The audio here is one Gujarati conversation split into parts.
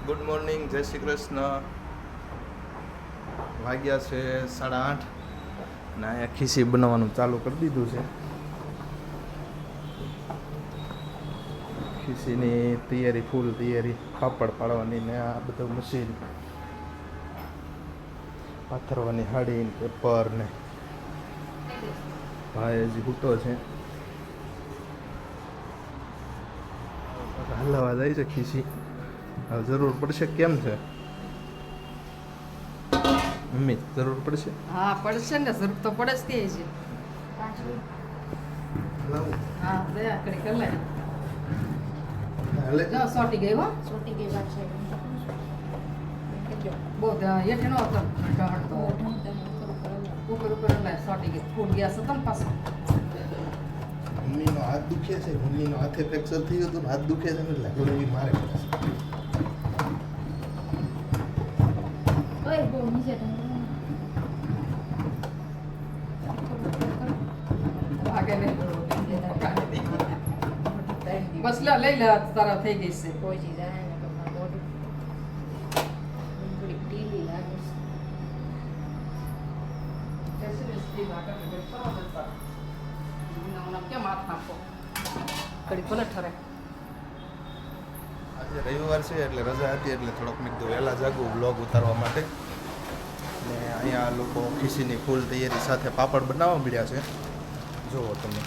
ગુડ મોર્નિંગ, જય શ્રી કૃષ્ણ. વાગ્યા છે 8:30 અને અહીંયા ખીસી બનાવવાનું ચાલુ કરી દીધું છે. ખીસીની તૈયારી, ફૂલ તૈયારી, પાપડ પાડવાની ને આ બધું મશીન, પાથરવાની હાડી, પેપર ને ભાઈ હજી હૂતો છે. હલાવા જાય છે ખીસી. હવે જરૂર પડશે. કેમ છે મમ્મી, જરૂર પડશે? હા પડશે ને, જરૂર તો પડે જ તે છે. હા દે આકડી કર લે. હાલે જો સોટી ગઈ હો, છોટી ગઈ વાત છે. બહુ હેઠે નો હતો હટતો ઉપર ઉપર લે સોટી ગઈ. ફૂલ ગયા છે તમ પાછો. મમ્મીનો હાથ દુખે છે. મમ્મીનો હાથે ફ્રેક્ચર થઈ ગયું હતું ને હાથ દુખે છે ને એટલે ગોળી મારે પડે છે. ઓય બહુ નીચે આગે ને બસ લે લઈ લે, તારા થઈ ગઈ છે. પહોંચી જાય ને તો બોડી થોડી ઢીલી લાગે છે. કેમ હાથ નાખો કડી ભલે ઠરે. આજે રવિવાર છે એટલે રજા હતી એટલે થોડોક મેં કીધું વહેલા જાગું બ્લોગ ઉતારવા માટે. ને અહીંયા લોકો ખીસીની ફૂલ તૈયારી સાથે પાપડ બનાવવા મળ્યા છે. જુઓ તમે.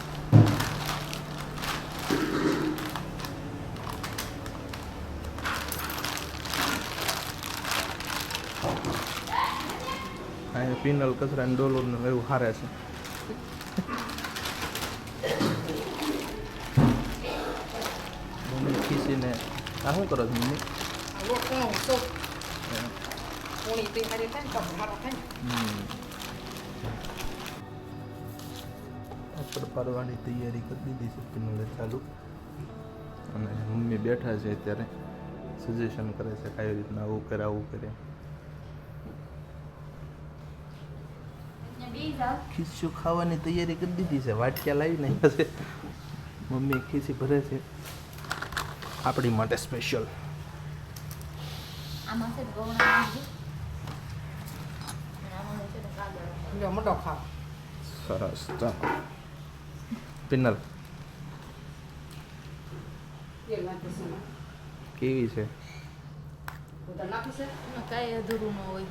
અહીંયા પિનલ કચરાને ડોલું ને એવું હારે છે. મમ્મી ખીસીને આ શું કરો છો મમ્મી? આવો કોણ તો કોણી તે હારી થાય ને તો મારો થાય ને. પાપડ પાડવાની તૈયારી કરી દીધી છે પિનલે ચાલુ. અને મમ્મી બેઠા છે અત્યારે, સજેશન કરે છે કઈ રીતના આવું કરે આવું કરે. ખીસ્યું ખાવાની તૈયારી કરી દીધી છે. વાટક્યા લાવી નાખ્યા છે. મમ્મી ખીસી ભરે છે આપણી માટે સ્પેશિયલ. આમાં છે ગૌણા નાખી અને આમાં છે ને કાગળ. લ્યો મોટો ખાવ. સરસ. ચાલો પિનલ તેલ નાખી છે. કેવી છે? બધા નાખી છે. એમાં કાંઈ અધૂરું ન હોય.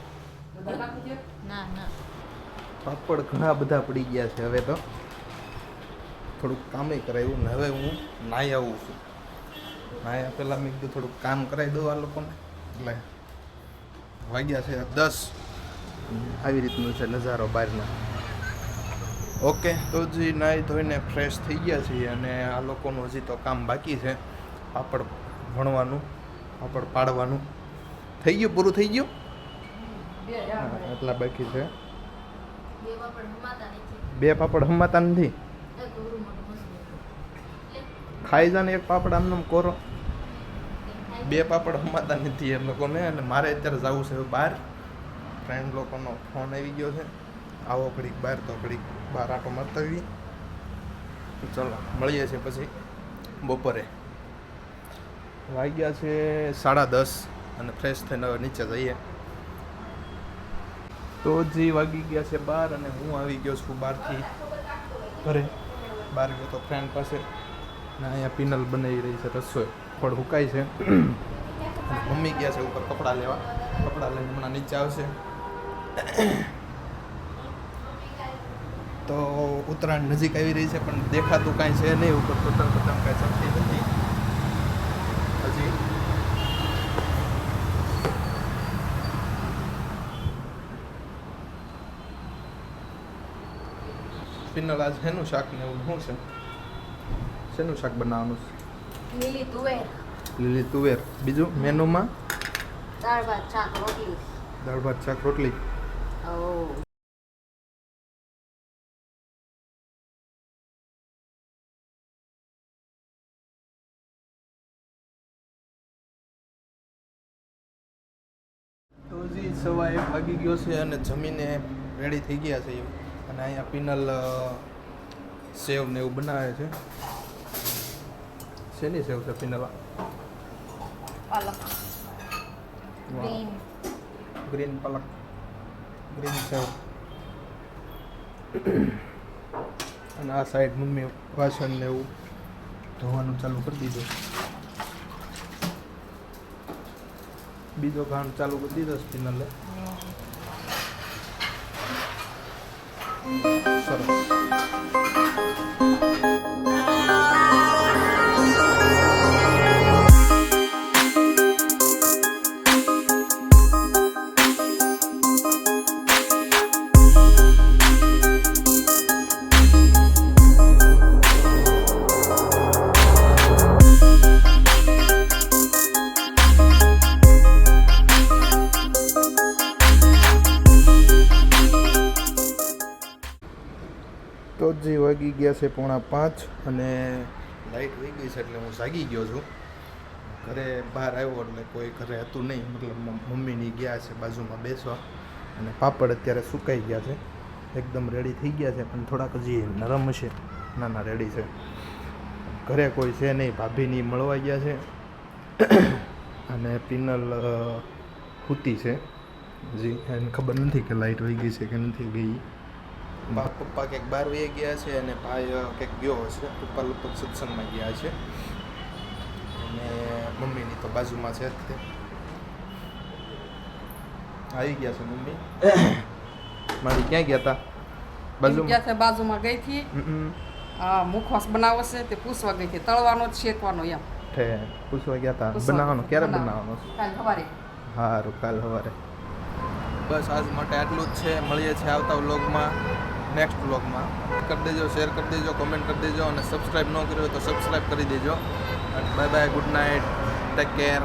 બધા નાખી છે. ના ના પાપડ ઘણા બધા પડી ગયા છે. હવે તો થોડુંક કામે કરાવ્યું ને હવે હું નાહી આવું છું. નાહ્યા પહેલાં મેં કીધું થોડુંક કામ કરાવી દઉં આ લોકોને. એટલે વાગ્યા છે 10. આવી રીતનું છે નજારો બહારનો. ઓકે, તો હજી નાહી ધોઈને ફ્રેશ થઈ ગયા છીએ અને આ લોકોનું હજી તો કામ બાકી છે. પાપડ ભણવાનું, પાપડ પાડવાનું. થઈ ગયું, પૂરું થઈ ગયું. બે યાર એટલા બાકી છે. બે પાપડ હમાતા નથી. 2 પાપડ હમાતા નથી. એક ગૌરું મોટું મસ્ત ખાઈ જા ને એક પાપડ આમનામ કોરો. 2 પાપડ હમાતા નથી એમ લોકોને. અને મારે અત્યારે જવું છે બહાર. ફ્રેન્ડ લોકોનો ફોન આવી ગયો છે, આવો ઘડીક બહાર, તો ઘડીક બહાર આટો મારતા આવી. ચલો મળીએ છીએ પછી બપોરે. વાગ્યા છે 10:30 અને ફ્રેશ થઈને હવે નીચે જઈએ. તો જે વાગી ગયા છે 12 અને હું આવી ગયો છું બહારથી ઘરે. બહાર ગયો તો ફ્રેન્ડ પાસે ને અહીંયા પિનલ બનાવી રહી છે રસોઈ. ફળ હુકાય છે. મમ્મી ગયા છે ઉપર કપડાં લેવા. કપડાં લઈને હમણાં નીચે આવશે. તો ઉત્તરાયણ નજીક આવી રહી છે પણ દેખાતું કાંઈ છે નહીં. ઉપર પતંગ કાંઈ ચડતી નથી હજી. પિનલ આજ શેનું શાક ને એવું શું છે? શેનું શાક બનાવવાનું છે? લીલી તુવેર, લીલી તુવેર. બીજું મેનુમાં? દાળ ભાત શાક રોટલી. દાળ ભાત શાક રોટલી. ઓ તો હજી 1:15 વાગી ગયો છે અને જમીને રેડી થઈ ગયા છે. અને અહીંયા પિનલ સેવ ને એવું બનાવે છે. શેની સેવ છે પિનલ? પાલક ગ્રીન ગ્રીન પાલક, ગ્રીન સેવ. અને આ સાઈડ મમ્મી વાસણ ને એવું ધોવાનું ચાલુ કરી દીધું. બીજો કામ ચાલુ કરી દીધો સ્પિનરલે. સરસ. તો જે વાગી ગયા છે 4:30 અને લાઇટ વહી ગઈ છે એટલે હું જાગી ગયો છું. ઘરે બહાર આવ્યો એટલે કોઈ ઘરે હતું નહીં, મતલબ મમ્મીની ગયા છે બાજુમાં બેસવા. અને પાપડ અત્યારે સુકાઈ ગયા છે, એકદમ રેડી થઈ ગયા છે, પણ થોડાક હજી નરમ છે. ના રેડી છે. ઘરે કોઈ છે નહીં, ભાભીની મળવા ગયા છે. અને પિનલ સૂતી છે. હજી એને ખબર નથી કે લાઇટ વહી ગઈ છે કે નથી ગઈ. પપ્પા કંઈક બહાર વહી ગયા છે અને ભાઈ કંઈક ગયો હશે. પપ્પા લગભગ સત્સંગમાં ગયા છે. અને મમ્મીની તો બાજુમાં છે જ તે. આવી ગયા છે મમ્મી. મારી ક્યાં ગયા હતા? ગયા છે બાજુમાં ગઈ હતી. હા, મુખવાસ બનાવો છે તે પૂછવા ગઈ હતી. તળવાનો જ શેકવાનો એમ. પૂછવા ગયા હતા. બનાવવાનો ક્યારે બનાવવાનો? કાલ સવારે. સારું, કાલ સવારે. બસ આજ માટે આટલું જ છે. મળીએ છીએ આવતા વ્લોગમાં, નેક્સ્ટ વ્લોગમાં. કરી દેજો, શેર કરી દેજો, કોમેન્ટ કરી દેજો અને સબસ્ક્રાઈબ ન કર્યો હોય તો સબસ્ક્રાઈબ કરી દેજો. Bye bye, good night, take care.